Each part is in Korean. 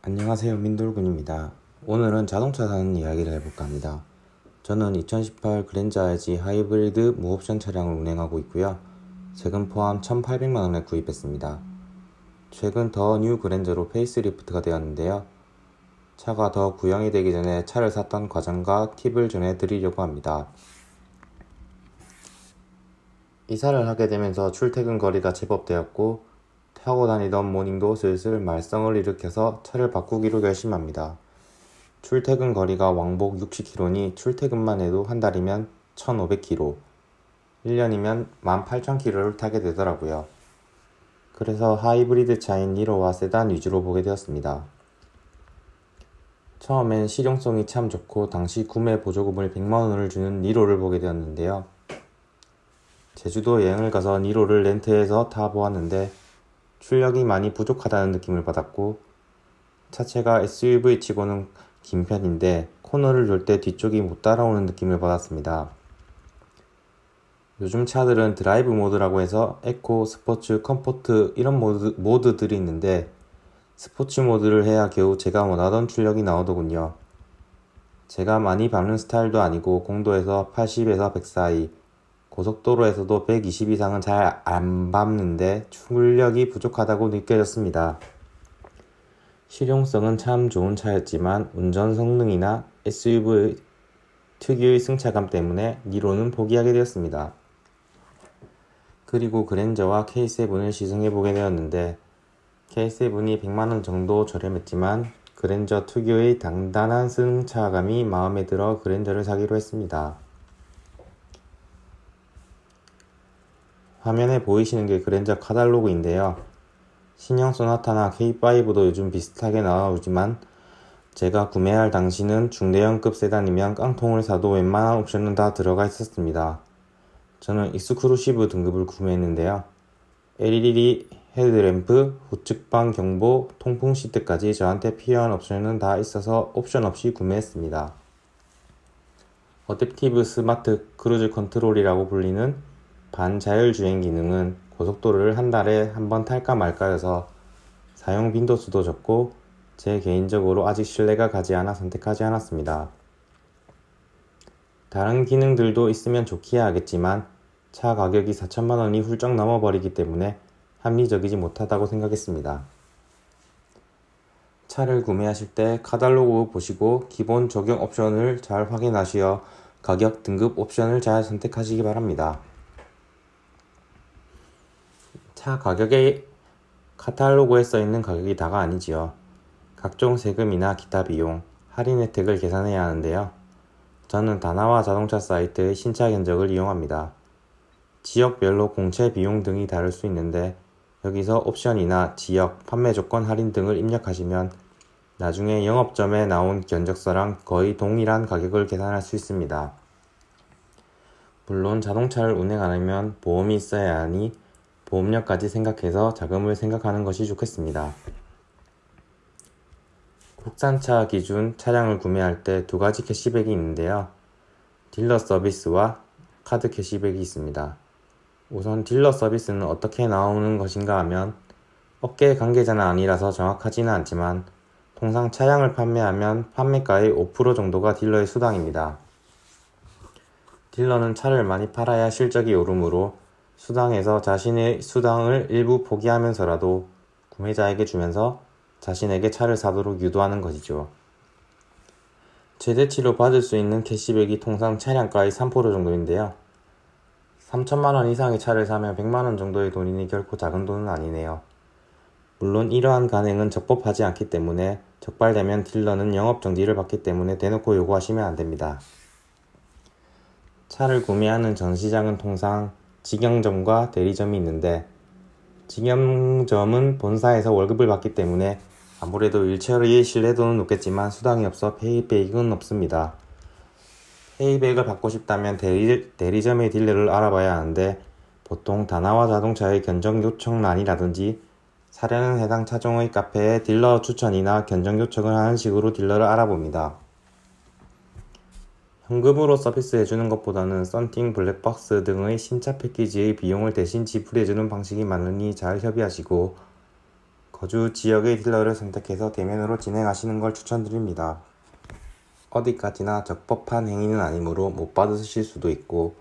안녕하세요, 민돌군입니다. 오늘은 자동차 사는 이야기를 해볼까 합니다. 저는 2018 그랜저 IG 하이브리드 무옵션 차량을 운행하고 있고요. 세금 포함 1,800만원에 구입했습니다. 최근 더 뉴 그랜저로 페이스리프트가 되었는데요. 차가 더 구형이 되기 전에 차를 샀던 과정과 팁을 전해드리려고 합니다. 이사를 하게 되면서 출퇴근 거리가 제법 되었고 타고 다니던 모닝도 슬슬 말썽을 일으켜서 차를 바꾸기로 결심합니다. 출퇴근 거리가 왕복 60km니 출퇴근만 해도 한 달이면 1,500km, 1년이면 18,000km를 타게 되더라고요. 그래서 하이브리드 차인 니로와 세단 위주로 보게 되었습니다. 처음엔 실용성이 참 좋고 당시 구매 보조금을 100만원을 주는 니로를 보게 되었는데요. 제주도 여행을 가서 니로를 렌트해서 타보았는데 출력이 많이 부족하다는 느낌을 받았고 차체가 SUV 치고는 긴 편인데 코너를 돌 때 뒤쪽이 못 따라오는 느낌을 받았습니다. 요즘 차들은 드라이브 모드라고 해서 에코, 스포츠, 컴포트 이런 모드들이 있는데 스포츠 모드를 해야 겨우 제가 원하던 출력이 나오더군요. 제가 많이 밟는 스타일도 아니고 공도에서 80에서 100 사이, 고속도로에서도 120 이상은 잘 안 밟는데 출력이 부족하다고 느껴졌습니다. 실용성은 참 좋은 차였지만 운전 성능이나 SUV 특유의 승차감 때문에 니로는 포기하게 되었습니다. 그리고 그랜저와 K7을 시승해보게 되었는데 K7이 100만원 정도 저렴했지만 그랜저 특유의 단단한 승차감이 마음에 들어 그랜저를 사기로 했습니다. 화면에 보이시는 게 그랜저 카탈로그인데요. 신형 소나타나 K5도 요즘 비슷하게 나오지만 제가 구매할 당시는 중대형급 세단이면 깡통을 사도 웬만한 옵션은 다 들어가 있었습니다. 저는 익스크루시브 등급을 구매했는데요. LED 헤드램프, 우측방 경보, 통풍 시트까지 저한테 필요한 옵션은 다 있어서 옵션 없이 구매했습니다. 어댑티브 스마트 크루즈 컨트롤이라고 불리는 반자율주행 기능은 고속도로를 한 달에 한 번 탈까 말까여서 사용 빈도수도 적고 제 개인적으로 아직 신뢰가 가지 않아 선택하지 않았습니다. 다른 기능들도 있으면 좋기야 하겠지만 차 가격이 4천만원이 훌쩍 넘어버리기 때문에 합리적이지 못하다고 생각했습니다. 차를 구매하실 때 카탈로그 보시고 기본 적용 옵션을 잘 확인하시어 가격 등급 옵션을 잘 선택하시기 바랍니다. 차 가격에 카탈로그에 써있는 가격이 다가 아니지요. 각종 세금이나 기타 비용, 할인 혜택을 계산해야 하는데요. 저는 다나와 자동차 사이트의 신차 견적을 이용합니다. 지역별로 공채 비용 등이 다를 수 있는데 여기서 옵션이나 지역, 판매 조건 할인 등을 입력하시면 나중에 영업점에 나온 견적서랑 거의 동일한 가격을 계산할 수 있습니다. 물론 자동차를 운행하려면 보험이 있어야 하니 보험료까지 생각해서 자금을 생각하는 것이 좋겠습니다. 국산차 기준 차량을 구매할 때 두 가지 캐시백이 있는데요. 딜러 서비스와 카드 캐시백이 있습니다. 우선 딜러 서비스는 어떻게 나오는 것인가 하면 업계 관계자는 아니라서 정확하지는 않지만 통상 차량을 판매하면 판매가의 5% 정도가 딜러의 수당입니다. 딜러는 차를 많이 팔아야 실적이 오르므로 수당에서 자신의 수당을 일부 포기하면서라도 구매자에게 주면서 자신에게 차를 사도록 유도하는 것이죠. 최대치로 받을 수 있는 캐시백이 통상 차량가의 3% 정도인데요. 3천만원 이상의 차를 사면 100만원 정도의 돈이니 결코 작은 돈은 아니네요. 물론 이러한 간행은 적법하지 않기 때문에 적발되면 딜러는 영업정지를 받기 때문에 대놓고 요구하시면 안됩니다. 차를 구매하는 전시장은 통상 직영점과 대리점이 있는데 직영점은 본사에서 월급을 받기 때문에 아무래도 일처리의 신뢰도는 높겠지만 수당이 없어 페이백은 없습니다. 페이백을 받고 싶다면 대리점의 딜러를 알아봐야 하는데 보통 다나와 자동차의 견적 요청란이라든지 사려는 해당 차종의 카페에 딜러 추천이나 견적 요청을 하는 식으로 딜러를 알아봅니다. 현금으로 서비스해주는 것보다는 썬팅, 블랙박스 등의 신차 패키지의 비용을 대신 지불해주는 방식이 많으니 잘 협의하시고 거주 지역의 딜러를 선택해서 대면으로 진행하시는 걸 추천드립니다. 어디까지나 적법한 행위는 아니므로 못 받으실 수도 있고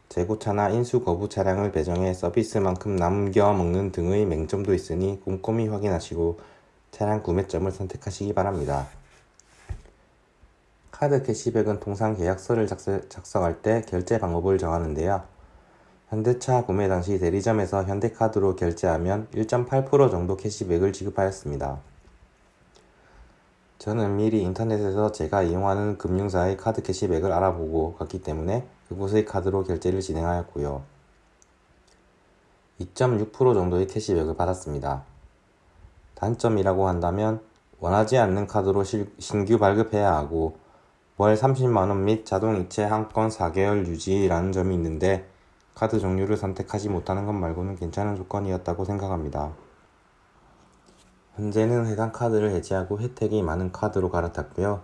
재고차나 인수 거부 차량을 배정해 서비스만큼 남겨 먹는 등의 맹점도 있으니 꼼꼼히 확인하시고 차량 구매점을 선택하시기 바랍니다. 카드 캐시백은 통상 계약서를 작성할 때 결제 방법을 정하는데요. 현대차 구매 당시 대리점에서 현대카드로 결제하면 1.8% 정도 캐시백을 지급하였습니다. 저는 미리 인터넷에서 제가 이용하는 금융사의 카드 캐시백을 알아보고 갔기 때문에 그곳의 카드로 결제를 진행하였고요. 2.6% 정도의 캐시백을 받았습니다. 단점이라고 한다면 원하지 않는 카드로 신규 발급해야 하고 월 30만원 및 자동이체 한 건 4개월 유지라는 점이 있는데 카드 종류를 선택하지 못하는 것 말고는 괜찮은 조건이었다고 생각합니다. 현재는 해당 카드를 해지하고 혜택이 많은 카드로 갈아탔고요.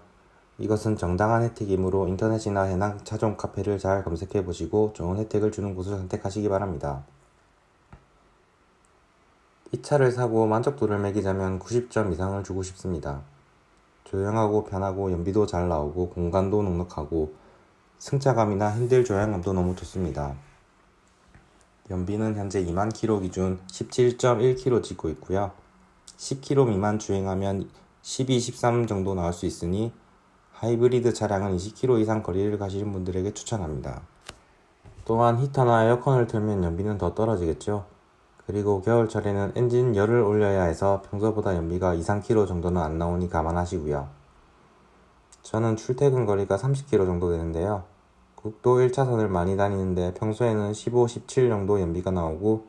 이것은 정당한 혜택이므로 인터넷이나 해당 차종 카페를 잘 검색해 보시고 좋은 혜택을 주는 곳을 선택하시기 바랍니다. 이 차를 사고 만족도를 매기자면 90점 이상을 주고 싶습니다. 조용하고 편하고 연비도 잘 나오고 공간도 넉넉하고 승차감이나 핸들 조향감도 너무 좋습니다. 연비는 현재 2만 km 기준 17.1km 찍고 있고요. 10km 미만 주행하면 12, 13 정도 나올 수 있으니 하이브리드 차량은 20km 이상 거리를 가시는 분들에게 추천합니다. 또한 히터나 에어컨을 틀면 연비는 더 떨어지겠죠. 그리고 겨울철에는 엔진 열을 올려야 해서 평소보다 연비가 2, 3km 정도는 안 나오니 감안하시고요. 저는 출퇴근 거리가 30km 정도 되는데요. 국도 1차선을 많이 다니는데 평소에는 15, 17 정도 연비가 나오고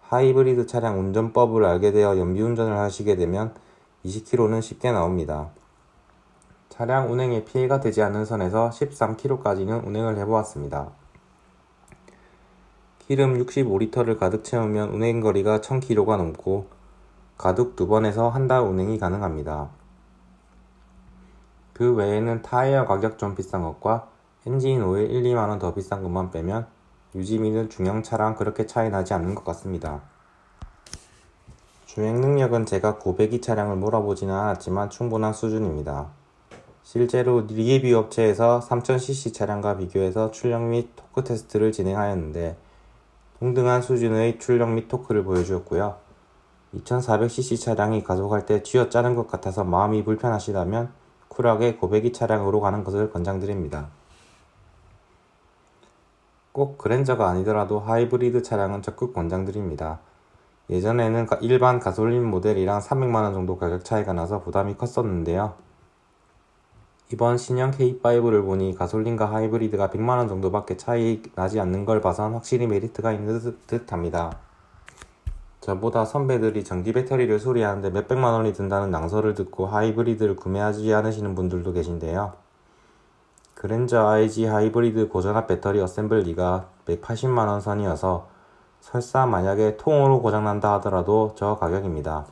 하이브리드 차량 운전법을 알게 되어 연비 운전을 하시게 되면 20km는 쉽게 나옵니다. 차량 운행에 피해가 되지 않는 선에서 13km까지는 운행을 해보았습니다. 기름 65리터를 가득 채우면 운행거리가 1000km가 넘고 가득 2번에서 한 달 운행이 가능합니다. 그 외에는 타이어 가격 좀 비싼 것과 엔진 오일 1, 2만원 더 비싼 것만 빼면 유지 및은 중형 차랑 그렇게 차이 나지 않는 것 같습니다. 주행 능력은 제가 고배기 차량을 몰아보지는 않았지만 충분한 수준입니다. 실제로 리뷰 업체에서 3000cc 차량과 비교해서 출력 및 토크 테스트를 진행하였는데 동등한 수준의 출력 및 토크를 보여주었고요. 2400cc 차량이 가속할 때 쥐어짜는 것 같아서 마음이 불편하시다면 쿨하게 고배기 차량으로 가는 것을 권장드립니다. 꼭 그랜저가 아니더라도 하이브리드 차량은 적극 권장드립니다. 예전에는 일반 가솔린 모델이랑 300만원 정도 가격 차이가 나서 부담이 컸었는데요. 이번 신형 K5를 보니 가솔린과 하이브리드가 100만원 정도밖에 차이 나지 않는 걸 봐선 확실히 메리트가 있는 듯 합니다. 저보다 선배들이 전기 배터리를 수리하는데 몇백만원이 든다는 낭설을 듣고 하이브리드를 구매하지 않으시는 분들도 계신데요. 그랜저 IG 하이브리드 고전압 배터리 어셈블리가 180만원 선이어서 설사 만약에 통으로 고장난다 하더라도 저 가격입니다.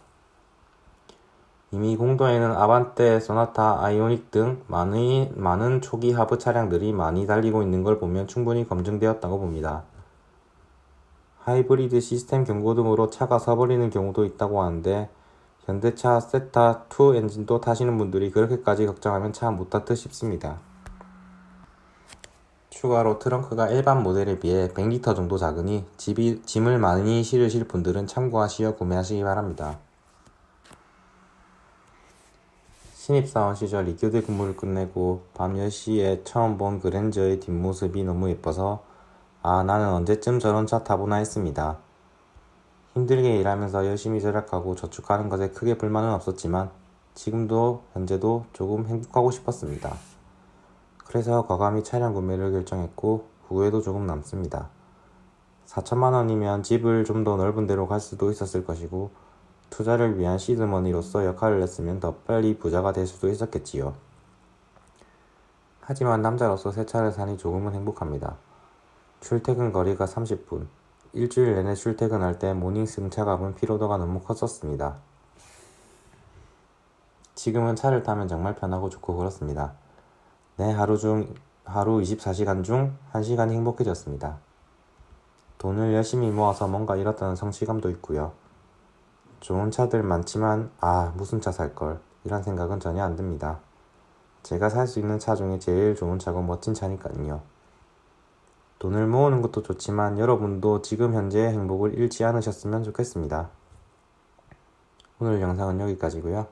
이미 공도에는 아반떼, 소나타, 아이오닉 등 많은 초기 하부 차량들이 많이 달리고 있는 걸 보면 충분히 검증되었다고 봅니다. 하이브리드 시스템 경고 등으로 차가 서버리는 경우도 있다고 하는데 현대차 세타2 엔진도 타시는 분들이 그렇게까지 걱정하면 참 못탔듯 싶습니다. 추가로 트렁크가 일반 모델에 비해 100리터 정도 작으니 짐을 많이 실으실 분들은 참고하시어 구매하시기 바랍니다. 신입사원 시절 2교대 근무를 끝내고 밤 10시에 처음 본 그랜저의 뒷모습이 너무 예뻐서 나는 언제쯤 저런 차 타보나 했습니다. 힘들게 일하면서 열심히 절약하고 저축하는 것에 크게 불만은 없었지만 지금도 현재도 조금 행복하고 싶었습니다. 그래서 과감히 차량 구매를 결정했고 후회도 조금 남습니다. 4천만원이면 집을 좀 더 넓은 데로 갈 수도 있었을 것이고 투자를 위한 시드머니로서 역할을 했으면 더 빨리 부자가 될 수도 있었겠지요. 하지만 남자로서 새 차를 사니 조금은 행복합니다. 출퇴근 거리가 30분, 일주일 내내 출퇴근할 때 모닝 승차감은 피로도가 너무 컸었습니다. 지금은 차를 타면 정말 편하고 좋고 그렇습니다. 내 하루 24시간 중 1시간이 행복해졌습니다. 돈을 열심히 모아서 뭔가 잃었다는 성취감도 있고요. 좋은 차들 많지만 무슨 차 살걸 이런 생각은 전혀 안 듭니다. 제가 살 수 있는 차 중에 제일 좋은 차고 멋진 차니까요. 돈을 모으는 것도 좋지만 여러분도 지금 현재의 행복을 잃지 않으셨으면 좋겠습니다. 오늘 영상은 여기까지고요.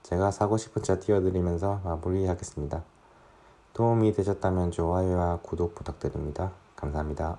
제가 사고 싶은 차 띄워드리면서 마무리하겠습니다. 도움이 되셨다면 좋아요와 구독 부탁드립니다. 감사합니다.